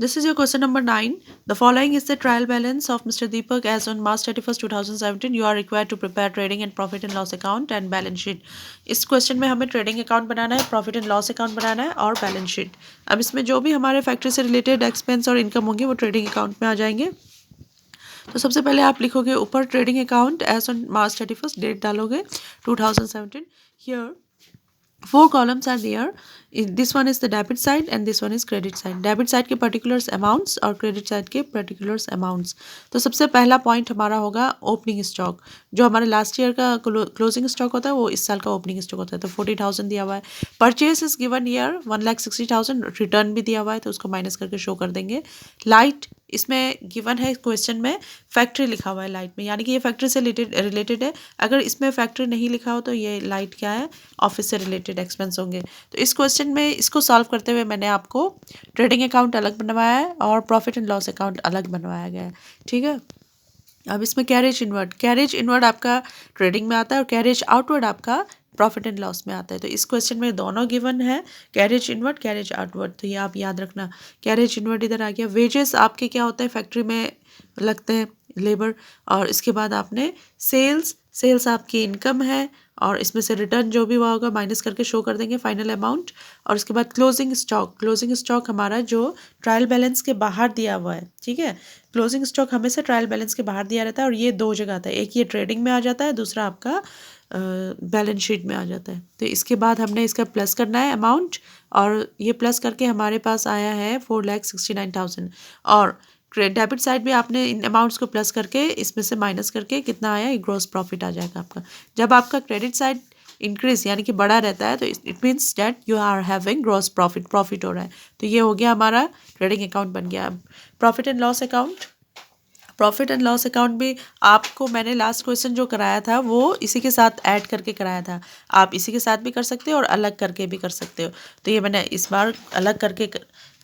This is your question number 9. The following is the trial balance of Mr. Deepak as on March 31st 2017. You are required to prepare trading and profit and loss account and balance sheet. इस question में हमें trading account बनाना है, profit and loss account बनाना है और balance sheet. अब इसमें जो भी हमारे फैक्ट्री से रिलेटेड एक्सपेंस और इनकम होंगे वो ट्रेडिंग अकाउंट में आ जाएंगे. तो सबसे पहले आप लिखोगे ऊपर trading account as on March 31st, डेट डालोगे 2017. Here four columns are there. This one is the debit side and this one is credit side. Debit side के particulars amounts और credit side के particulars amounts. तो सबसे पहला point हमारा होगा ओपनिंग स्टॉक. जो हमारे लास्ट ईयर का क्लोजिंग स्टॉक होता है वो इस साल का ओपनिंग स्टॉक होता है. तो 40,000 दिया हुआ है. Purchase is given year 1,60,000. Return भी दिया हुआ है तो उसको माइनस करके शो कर देंगे. लाइट इसमें गिवन है क्वेश्चन में, फैक्ट्री लिखा हुआ है लाइट में, यानी कि ये फैक्ट्री से रिलेटेड है. अगर इसमें फैक्ट्री नहीं लिखा हो तो ये लाइट क्या है, ऑफिस से रिलेटेड एक्सपेंस होंगे. तो इस क्वेश्चन में इसको सॉल्व करते हुए मैंने आपको ट्रेडिंग अकाउंट अलग बनवाया है और प्रॉफिट एंड लॉस अकाउंट अलग बनवाया गया है. ठीक है. अब इसमें कैरेज इनवर्ड आपका ट्रेडिंग में आता है और कैरेज आउटवर्ड आपका प्रॉफिट एंड लॉस में आता है. तो इस क्वेश्चन में दोनों गिवन है, कैरेज इनवर्ड कैरेज आउटवर्ड. तो ये आप याद रखना. कैरेज इनवर्ड इधर आ गया. वेजेस आपके क्या होता है, फैक्ट्री में लगते हैं लेबर. और इसके बाद आपने सेल्स आपकी इनकम है और इसमें से रिटर्न जो भी हुआ होगा माइनस करके शो कर देंगे फाइनल अमाउंट. और उसके बाद क्लोजिंग स्टॉक हमारा जो ट्रायल बैलेंस के बाहर दिया हुआ है. ठीक है. क्लोजिंग स्टॉक हमेशा ट्रायल बैलेंस के बाहर दिया रहता है और ये दो जगह आता है. एक ये ट्रेडिंग में आ जाता है, दूसरा आपका बैलेंस शीट में आ जाता है. तो इसके बाद हमने इसका प्लस करना है अमाउंट और ये प्लस करके हमारे पास आया है 4,69,000. और डेबिट साइड में आपने इन अमाउंट्स को प्लस करके इसमें से माइनस करके कितना आया, ग्रॉस प्रॉफिट आ जाएगा आपका. जब आपका क्रेडिट साइड इंक्रीज यानी कि बड़ा रहता है तो it means that you are having gross profit हो रहा है. तो ये हो गया हमारा ट्रेडिंग अकाउंट बन गया. प्रॉफिट एंड लॉस अकाउंट भी आपको मैंने लास्ट क्वेश्चन जो कराया था वो इसी के साथ ऐड करके कराया था. आप इसी के साथ भी कर सकते हो और अलग करके भी कर सकते हो. तो ये मैंने इस बार अलग करके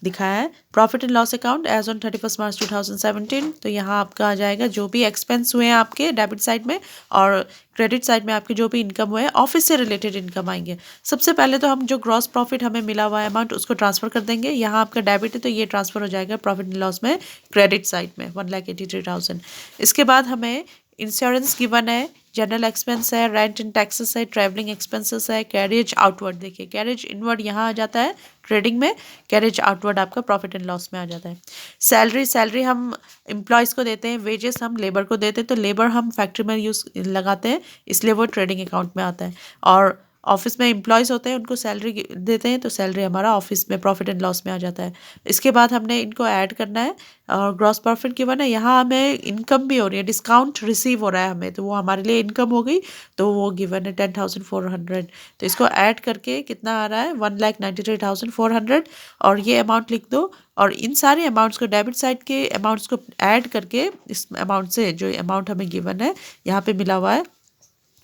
दिखाया है. Profit and loss account as on 31 March 2017. तो यहाँ आपका आ जाएगा जो भी एक्सपेंस हुए हैं आपके डेबिट साइड में और क्रेडिट साइड में आपके जो भी इनकम हुए हैं, ऑफिस से रिलेटेड इनकम आएंगे. सबसे पहले तो हम जो ग्रॉस प्रॉफिट हमें मिला हुआ है अमाउंट उसको ट्रांसफर कर देंगे. यहाँ आपका डेबिट है तो ये ट्रांसफर हो जाएगा प्रॉफिट एंड लॉस में क्रेडिट साइड में 1,83,000. इसके बाद हमें इंश्योरेंस गिवन है, जनरल एक्सपेंस है, रेंट एंड टैक्सेस है, ट्रैवलिंग एक्सपेंसेस है, कैरेज आउटवर्ड. देखिए कैरेज इनवर्ड यहाँ आ जाता है ट्रेडिंग में, कैरेज आउटवर्ड आपका प्रॉफिट एंड लॉस में आ जाता है. सैलरी हम एम्प्लॉयज़ को देते हैं, वेजेस हम लेबर को देते हैं. तो लेबर हम फैक्ट्री में यूज़ लगाते हैं इसलिए वो ट्रेडिंग अकाउंट में आता है. और ऑफिस में एम्प्लॉयज़ होते हैं उनको सैलरी देते हैं तो सैलरी हमारा ऑफिस में प्रॉफिट एंड लॉस में आ जाता है. इसके बाद हमने इनको ऐड करना है और ग्रॉस प्रॉफिट गिवन है. यहाँ हमें इनकम भी हो रही है, डिस्काउंट रिसीव हो रहा है हमें, तो वो हमारे लिए इनकम हो गई. तो वो गिवन है 10,400. तो इसको ऐड करके कितना आ रहा है 1,93,400 और ये अमाउंट लिख दो. और इन सारे अमाउंट्स को डेबिट साइड के अमाउंट्स को ऐड करके इस अमाउंट से जो अमाउंट हमें गिवन है यहाँ पे मिला हुआ है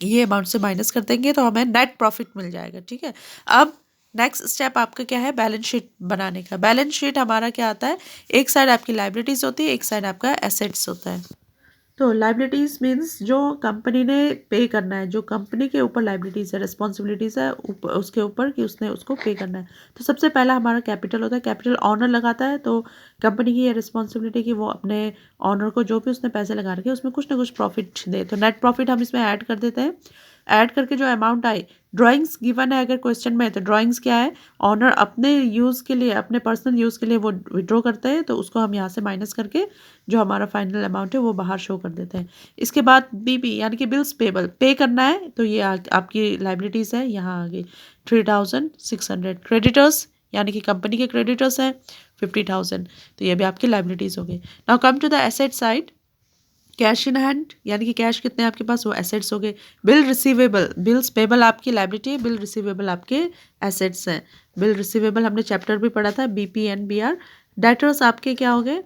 ये अमाउंट से माइनस कर देंगे तो हमें नेट प्रॉफिट मिल जाएगा. ठीक है. अब नेक्स्ट स्टेप आपका क्या है, बैलेंस शीट बनाने का. बैलेंस शीट हमारा क्या आता है, एक साइड आपकी लाइबिलिटीज़ होती है, एक साइड आपका एसेट्स होता है. तो लाइबिलिटीज़ मीन्स जो कंपनी ने पे करना है, जो कंपनी के ऊपर लाइबिलिटीज़ है, रिस्पॉन्सिबिलिटीज़ है उसके ऊपर कि उसने उसको पे करना है. तो सबसे पहला हमारा कैपिटल होता है. कैपिटल ऑनर लगाता है तो कंपनी की ये रिस्पॉन्सिबिलिटी कि वो अपने ऑनर को जो भी उसने पैसे लगा रखे उसमें कुछ ना कुछ प्रॉफिट दे. तो नेट प्रॉफिट हम इसमें ऐड कर देते हैं. ऐड करके जो अमाउंट आई, ड्राइंग्स गिवन है अगर क्वेश्चन में, तो ड्राइंग्स क्या है, ऑनर अपने यूज़ के लिए, अपने पर्सनल यूज़ के लिए वो विड्रॉ करते हैं तो उसको हम यहाँ से माइनस करके जो हमारा फाइनल अमाउंट है वो बाहर शो कर देते हैं. इसके बाद बीपी यानी कि बिल्स पेबल पे करना है तो ये आपकी लाइबिलिटीज़ है, यहाँ आ गई 3,600. क्रेडिटर्स यानी कि कंपनी के क्रेडिटर्स हैं 50,000. तो ये भी आपकी लाइबिलिटीज़ हो गई. Now come to the asset side. Cash in hand यानी कि कैश कितने आपके पास, वो एसेट्स हो गए. बिल्स पेबल आपकी लाइबिलिटी है, बिल रिसीवेबल आपके एसेट्स हैं. बिल रिसीवेबल हमने चैप्टर भी पढ़ा था BPNBR. डेटर्स आपके क्या हो गए,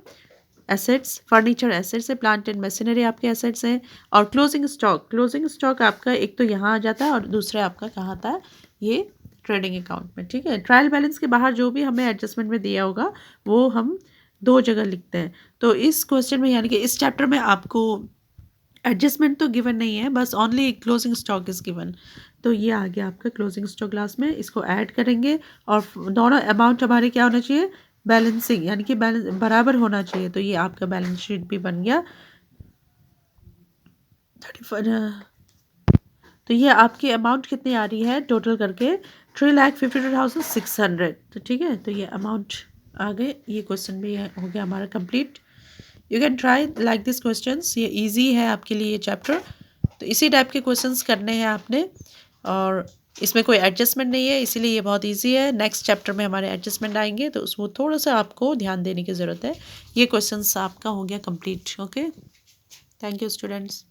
एसेट्स. फर्नीचर एसेट्स है, प्लांट एंड मशीनरी आपके एसेट्स हैं. और क्लोजिंग स्टॉक आपका एक तो यहाँ आ जाता है और दूसरा आपका कहाँ आता है, ये ट्रेडिंग अकाउंट में. ठीक है. ट्रायल बैलेंस के बाहर जो भी हमें एडजस्टमेंट में दिया होगा वो हम दो जगह लिखते हैं. तो इस क्वेश्चन में यानी कि इस चैप्टर में आपको एडजस्टमेंट तो गिवन नहीं है, बस only closing stock is given. तो ये आ गया आपका क्लोजिंग स्टॉक क्लास में. इसको ऐड करेंगे और दोनों अमाउंट हमारे क्या होना चाहिए, बैलेंसिंग यानी कि बैलेंस बराबर होना चाहिए, तो ये आपका बैलेंस शीट भी बन गया 34। तो ये आपकी अमाउंट कितनी आ रही है टोटल करके 3,52,600। तो ठीक है, तो ये अमाउंट आ गए। ये क्वेश्चन भी हो गया हमारा complete. You can try like this questions, ये इजी है आपके लिए ये चैप्टर। तो इसी टाइप के क्वेश्चंस करने हैं आपने, और इसमें कोई एडजस्टमेंट नहीं है, इसीलिए ये बहुत इजी है। नेक्स्ट चैप्टर में हमारे एडजस्टमेंट आएंगे, तो उसमें थोड़ा सा आपको ध्यान देने की ज़रूरत है। ये क्वेश्चंस आपका हो गया complete. Okay, thank you students.